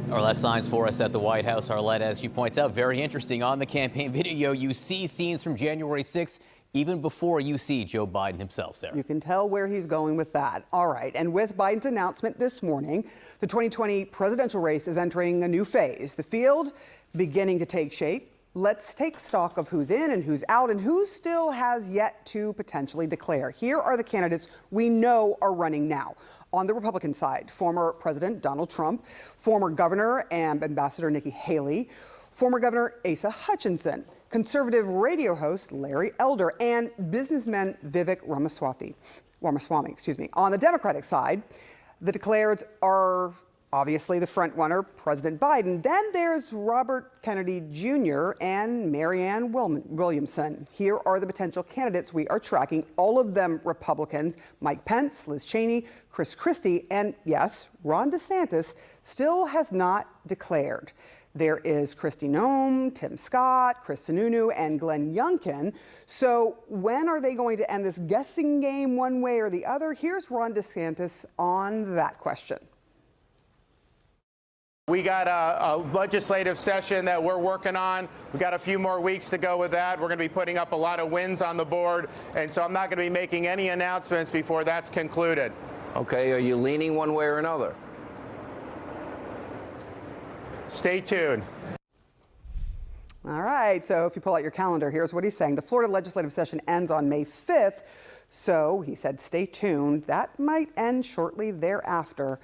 Arlette signs for us at the White House. Arlette, as she points out, very interesting. On the campaign video, you see scenes from January 6th, even before you see Joe Biden himself, Sarah. You can tell where he's going with that. All right. And with Biden's announcement this morning, the 2020 presidential race is entering a new phase. The field beginning to take shape. Let's take stock of who's in and who's out and who still has yet to potentially declare. Here are the candidates we know are running now. On the Republican side, former President Donald Trump, former Governor and Ambassador Nikki Haley, former Governor Asa Hutchinson, conservative radio host Larry Elder, and businessman Vivek Ramaswamy. On the Democratic side, the declareds are obviously the front runner, President Biden. Then there's Robert Kennedy Jr. and Marianne Williamson. Here are the potential candidates we are tracking, all of them Republicans: Mike Pence, Liz Cheney, Chris Christie, and yes, Ron DeSantis still has not declared. There is Kristi Noem, Tim Scott, Chris Sununu, and Glenn Youngkin. So when are they going to end this guessing game one way or the other? Here's Ron DeSantis on that question. We got a legislative session that we're working on. We got a few more weeks to go with that. We're going to be putting up a lot of wins on the board, and so I'm not going to be making any announcements before that's concluded. Okay, are you leaning one way or another? Stay tuned. All right, so if you pull out your calendar, here's what he's saying. The Florida legislative session ends on May 5th, so he said stay tuned. That might end shortly thereafter.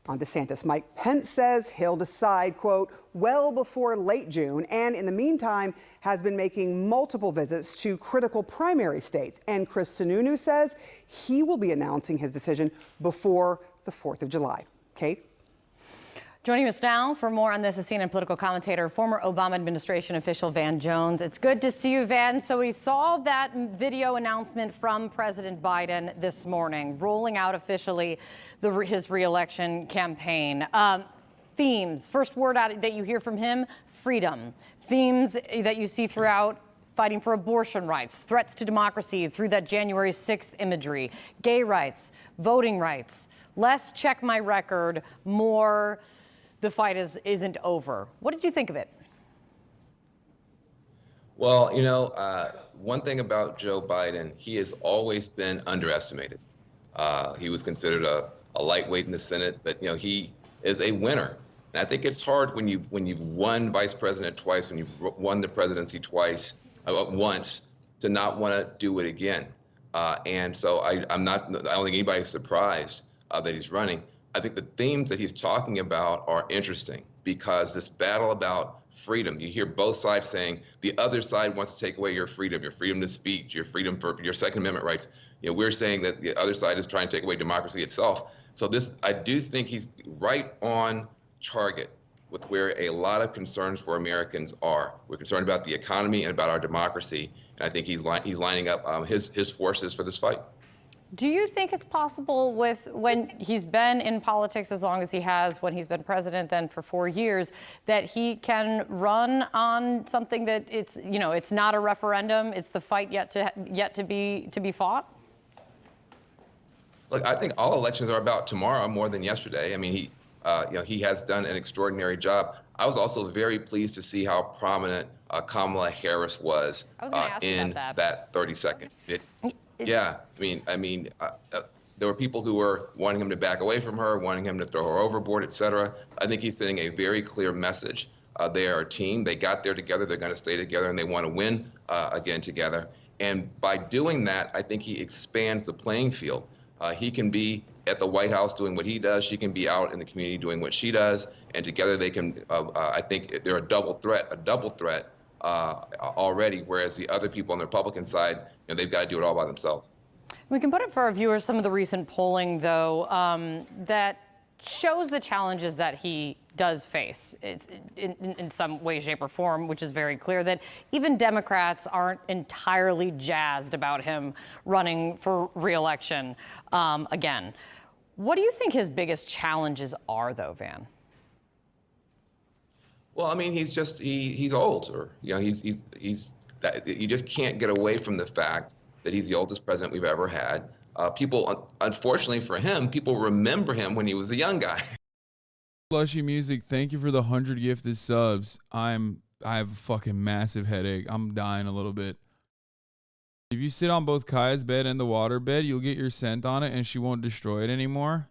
On DeSantis, Mike Pence says he'll decide, quote, well before late June, and in the meantime has been making multiple visits to critical primary states. And Chris Sununu says he will be announcing his decision before the 4th of July. Kate? Joining us now for more on this is CNN political commentator, former Obama administration official Van Jones. It's good to see you, Van. So we saw that video announcement from President Biden this morning, rolling out officially his reelection campaign. Themes, first word out that you hear from him, freedom. Themes that you see throughout: fighting for abortion rights, threats to democracy through that January 6th imagery, gay rights, voting rights, less check my record, more the fight isn't over. What did you think of it? Well, you know, one thing about Joe Biden, he has always been underestimated. He was considered a lightweight in the Senate, but you know, he is a winner. And I think it's hard when you've won vice president twice, when you've won the presidency twice, once, to not want to do it again. And so I don't think anybody's surprised that he's running. I think the themes that he's talking about are interesting because this battle about freedom, you hear both sides saying the other side wants to take away your freedom to speech, your freedom for your Second Amendment rights. You know, we're saying that the other side is trying to take away democracy itself. So I do think he's right on target with where a lot of concerns for Americans are. We're concerned about the economy and about our democracy, and I think he's lining up his forces for this fight. Do you think it's possible, with when he's been in politics as long as he has, when he's been president then for 4 years, that he can run on something that it's not a referendum, it's the fight yet to be fought? Look, I think all elections are about tomorrow more than yesterday. I mean, he has done an extraordinary job. I was also very pleased to see how prominent Kamala Harris was in that 30-second. Yeah, I mean, there were people who were wanting him to back away from her, wanting him to throw her overboard, et cetera. I think he's sending a very clear message. They are a team. They got there together. They're going to stay together, and they want to win again together. And by doing that, I think he expands the playing field. He can be at the White House doing what he does. She can be out in the community doing what she does. And together they can, I think they're a double threat already, whereas the other people on the Republican side, they've got to do it all by themselves. We can put it for our viewers, some of the recent polling, though, that shows the challenges that he does face. It's in some way, shape, or form, which is very clear that even Democrats aren't entirely jazzed about him running for re-election again. What do you think his biggest challenges are, though, Van? Well, I mean, he's old, or you just can't get away from the fact that he's the oldest president we've ever had. People, unfortunately for him, people remember him when he was a young guy. Slushy Music, thank you for the 100 gifted subs. I have a fucking massive headache. I'm dying a little bit. If you sit on both Kaya's bed and the water bed, you'll get your scent on it and she won't destroy it anymore.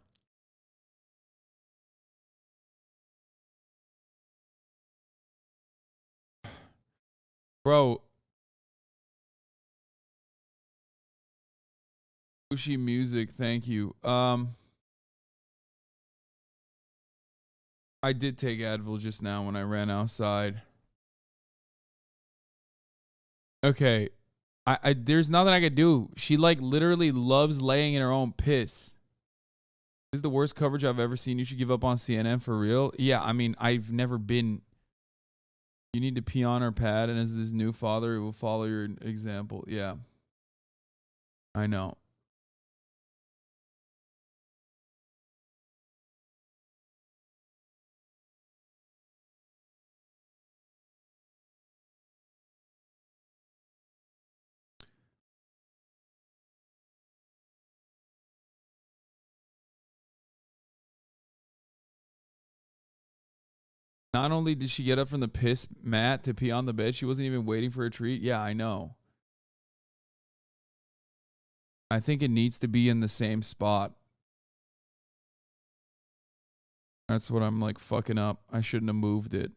Bro. Slushy Music, thank you. I did take Advil just now when I ran outside. Okay. There's nothing I could do. She literally loves laying in her own piss. This is the worst coverage I've ever seen. You should give up on CNN for real. Yeah, I mean, I've never been. You need to pee on her pad, and as this new father, he will follow your example. Yeah. I know. Not only did she get up from the piss mat to pee on the bed, she wasn't even waiting for a treat. Yeah, I know. I think it needs to be in the same spot. That's what I'm like fucking up. I shouldn't have moved it.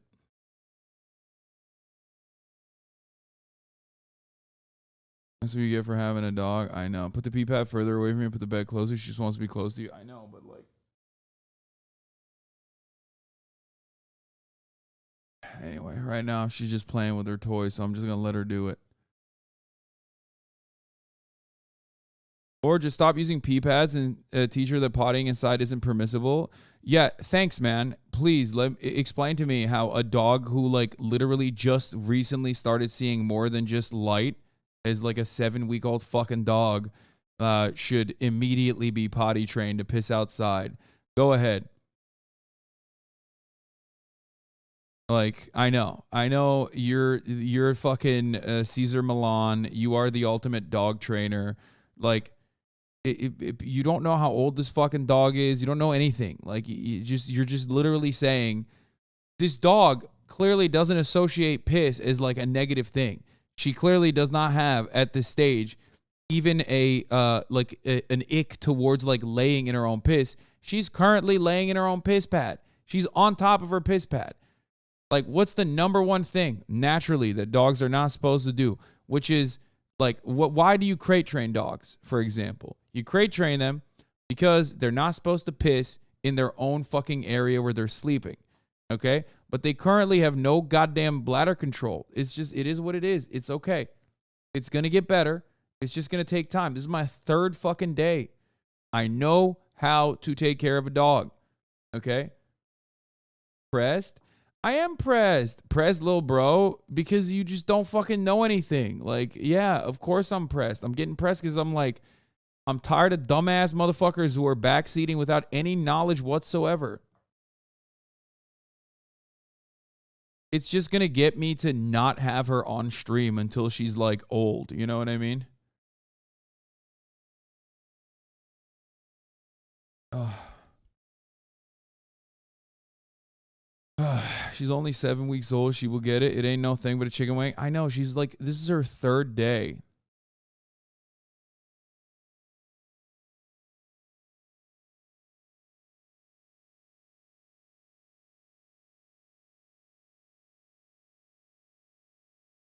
That's what you get for having a dog. I know. Put the pee pad further away from you. Put the bed closer. She just wants to be close to you. I know, but like. Anyway, right now she's just playing with her toy, so I'm just going to let her do it. Or just stop using pee pads and teach her that pottying inside isn't permissible. Yeah, thanks, man. Please explain to me how a dog who like literally just recently started seeing more than just light as like a 7-week-old fucking dog should immediately be potty trained to piss outside. Go ahead. Like, I know you're fucking Caesar Milan. You are the ultimate dog trainer. Like, you don't know how old this fucking dog is. You don't know anything. Like, you're just literally saying this dog clearly doesn't associate piss as like a negative thing. She clearly does not have at this stage even an ick towards like laying in her own piss. She's currently laying in her own piss pad. She's on top of her piss pad. Like, what's the number one thing naturally that dogs are not supposed to do? Which is, like, why do you crate train dogs, for example? You crate train them because they're not supposed to piss in their own fucking area where they're sleeping, okay? But they currently have no goddamn bladder control. It is what it is. It's okay. It's going to get better. It's just going to take time. This is my 3rd fucking day. I know how to take care of a dog, okay? Pressed? I am pressed, little bro, because you just don't fucking know anything. Like, yeah, of course I'm pressed. I'm getting pressed because I'm tired of dumbass motherfuckers who are backseating without any knowledge whatsoever. It's just going to get me to not have her on stream until she's like old. You know what I mean? She's only 7 weeks old. She will get it. It ain't no thing but a chicken wing. I know. She's like, this is her 3rd day.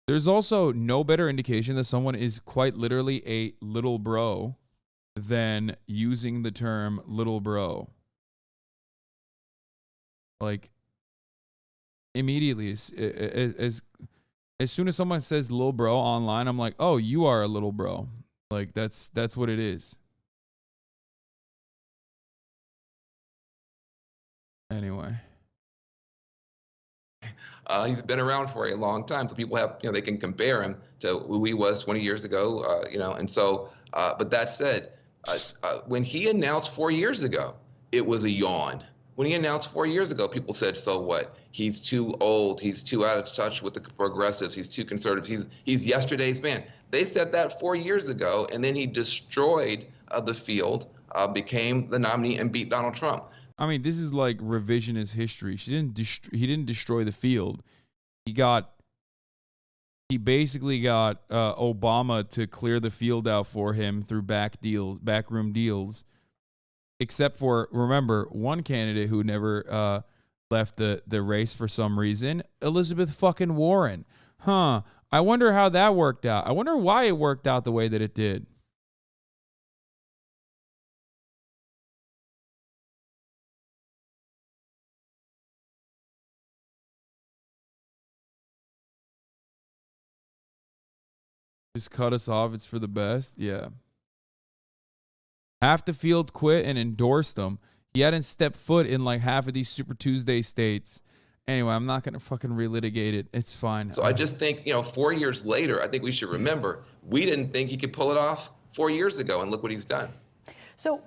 There's also no better indication that someone is quite literally a little bro than using the term little bro. Like, immediately, as soon as someone says little bro online, I'm like, oh, you are a little bro. Like, that's what it is. Anyway. He's been around for a long time, so people have, they can compare him to who he was 20 years ago, and so, but that said, when he announced 4 years ago, it was a yawn. When he announced 4 years ago, people said, so what? He's too old. He's too out of touch with the progressives. He's too conservative. He's yesterday's man. They said that 4 years ago, and then he destroyed the field, became the nominee, and beat Donald Trump. I mean, this is like revisionist history. He didn't destroy the field. He basically got Obama to clear the field out for him through backroom deals. Except for, remember, one candidate who never left the race for some reason, Elizabeth fucking Warren. I wonder how that worked out. I wonder why it worked out the way that it did. Just cut us off. It's for the best. Yeah. Half the field quit and endorsed them. He hadn't stepped foot in like half of these Super Tuesday states. Anyway, I'm not going to fucking relitigate it. It's fine. So I just think, 4 years later, I think we should remember we didn't think he could pull it off 4 years ago, and look what he's done. So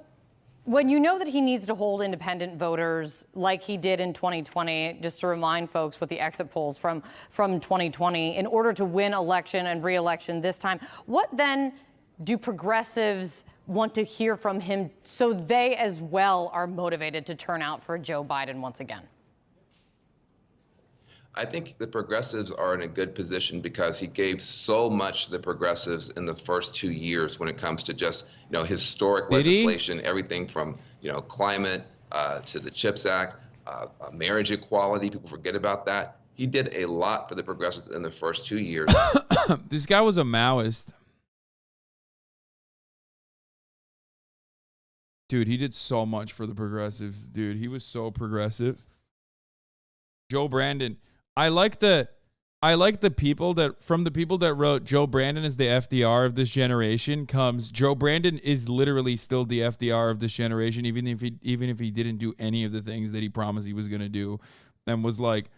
when you know that he needs to hold independent voters like he did in 2020, just to remind folks what the exit polls from 2020, in order to win election and re-election this time, what then do progressives want to hear from him so they as well are motivated to turn out for Joe Biden once again? I think the progressives are in a good position because he gave so much to the progressives in the first 2 years when it comes to just, historic legislation, everything from, climate to the CHIPS Act, marriage equality. People forget about that. He did a lot for the progressives in the first 2 years. This guy was a Maoist. Dude, he did so much for the progressives. Dude, he was so progressive. Joe Brandon. I like the people that, from the people that wrote Joe Brandon is the FDR of this generation, comes Joe Brandon is literally still the FDR of this generation, even if he didn't do any of the things that he promised he was going to do, and was like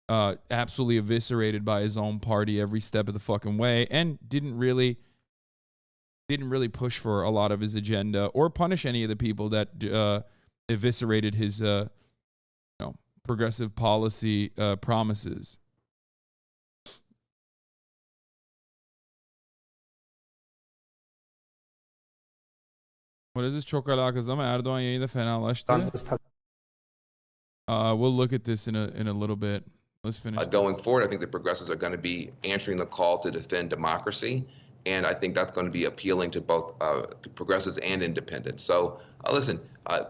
absolutely eviscerated by his own party every step of the fucking way, and didn't really push for a lot of his agenda or punish any of the people that eviscerated his progressive policy promises. What is this? Çok alakasız ama Erdoğan yayında fenalaştı. We'll look at this in a little bit. Let's finish. Going forward, I think the progressives are going to be answering the call to defend democracy. And I think that's going to be appealing to both progressives and independents. So listen,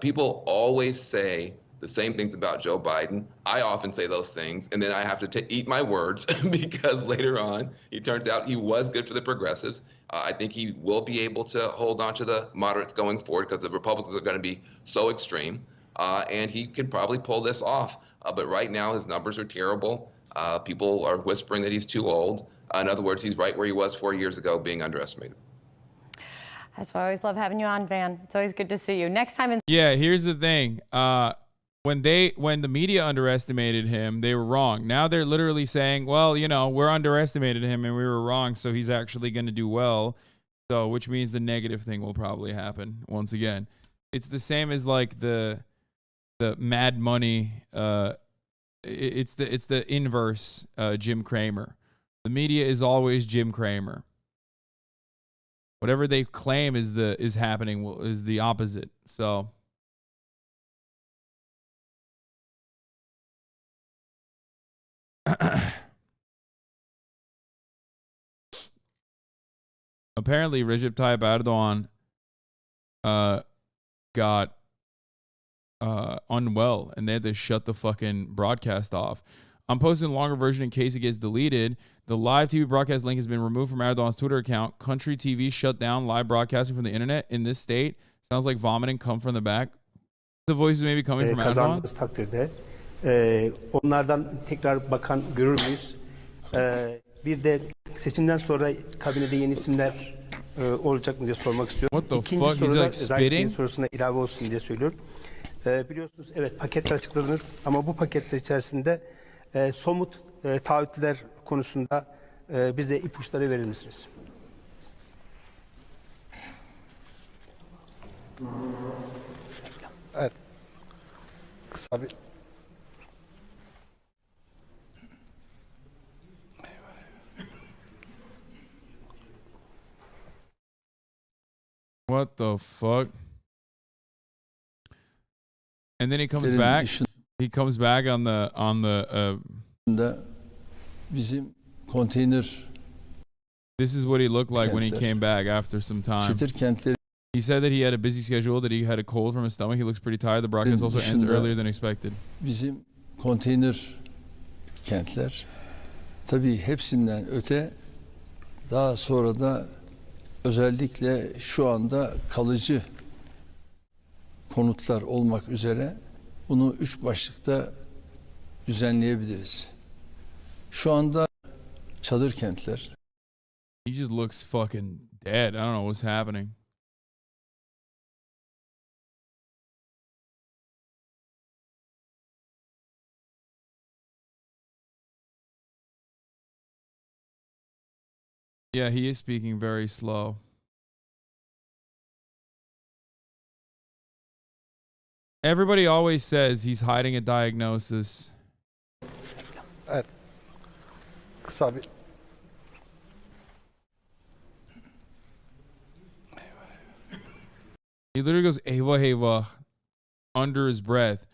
people always say the same things about Joe Biden. I often say those things, and then I have to eat my words because later on, it turns out he was good for the progressives. I think he will be able to hold on to the moderates going forward because the Republicans are going to be so extreme, and he can probably pull this off. But right now, his numbers are terrible. People are whispering that he's too old. In other words, he's right where he was 4 years ago, being underestimated. That's why I always love having you on, Van. It's always good to see you. Next time. Yeah, here's the thing. When the media underestimated him, they were wrong. Now they're literally saying, well, we're underestimated him and we were wrong, so he's actually going to do well. So, which means the negative thing will probably happen once again. It's the same as like the Mad Money. It's the inverse Jim Cramer. The media is always Jim Cramer. Whatever they claim is happening is the opposite. So. Apparently, Recep Tayyip Erdogan got unwell, and they had to shut the fucking broadcast off. I'm posting a longer version in case it gets deleted. The live TV broadcast link has been removed from Erdogan's Twitter account. Country TV shut down live broadcasting from the internet in this state. Sounds like vomiting come from the back. The voices may be coming from Erdogan. Takdirde, onlardan tekrar bakan görür müyüz? Bir de seçimden sonra kabinede yeni isimler olacak mı diye sormak istiyorum. What the İkinci fuck? soruda He's like spitting? sorusuna ilave olsun diye söylüyorum. Biliyorsunuz evet paketler açıkladınız ama bu paketler içerisinde somut taahhütler konusunda bize ipuçları verir misiniz? Evet. Kısa bir What the fuck? And then he comes back. He comes back on the bizim konteyner. This is what he looked like when he came back after some time. He said that he had a busy schedule, that he had a cold from his stomach. He looks pretty tired. The broadcast also ends earlier than expected. Bizim konteyner kentler. Tabii hepsinden öte daha sonra da özellikle şu anda kalıcı konutlar olmak üzere bunu 3 başlıkta düzenleyebiliriz. Şu anda çadır kentler. He just looks fucking dead. I don't know what's happening. Yeah, he is speaking very slow. Everybody always says he's hiding a diagnosis. Evet. Kısa bir... He literally goes "Eva Heva" under his breath.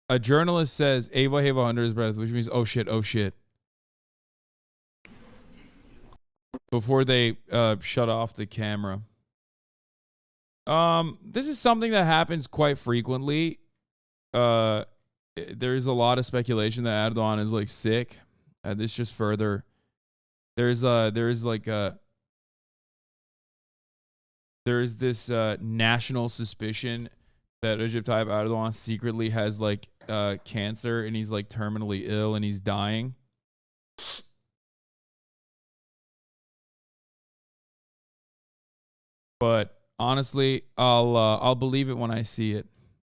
A journalist says "Eva Heva" under his breath, which means "oh shit," before they shut off the camera. This is something that happens quite frequently. There is a lot of speculation that Erdogan is like sick. This just further. There is this national suspicion that Recep Tayyip Erdogan secretly has like cancer and he's like terminally ill and he's dying. But honestly, I'll believe it when I see it.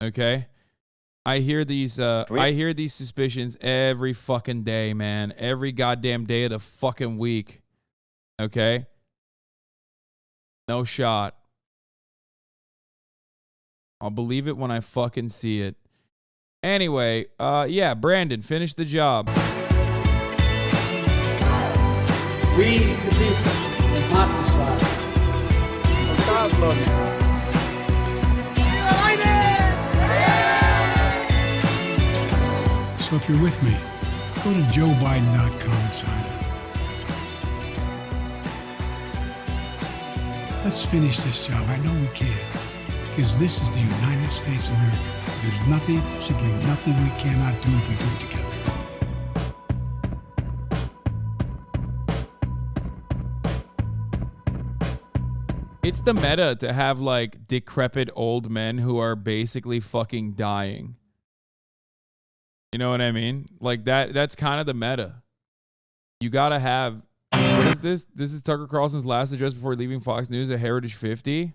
Okay? I hear these suspicions every fucking day, man. Every goddamn day of the fucking week. Okay? No shot. I'll believe it when I fucking see it. Anyway, yeah, Brandon, finish the job. We, the people, will not decide. So if you're with me, go to joebiden.com and sign up. Let's finish this job. I know we can. Because this is the United States of America. There's nothing, simply nothing we cannot do if we do it together. It's the meta to have like decrepit old men who are basically fucking dying. You know what I mean? Like that's kind of the meta. You gotta have, what is this? This is Tucker Carlson's last address before leaving Fox News at Heritage 50.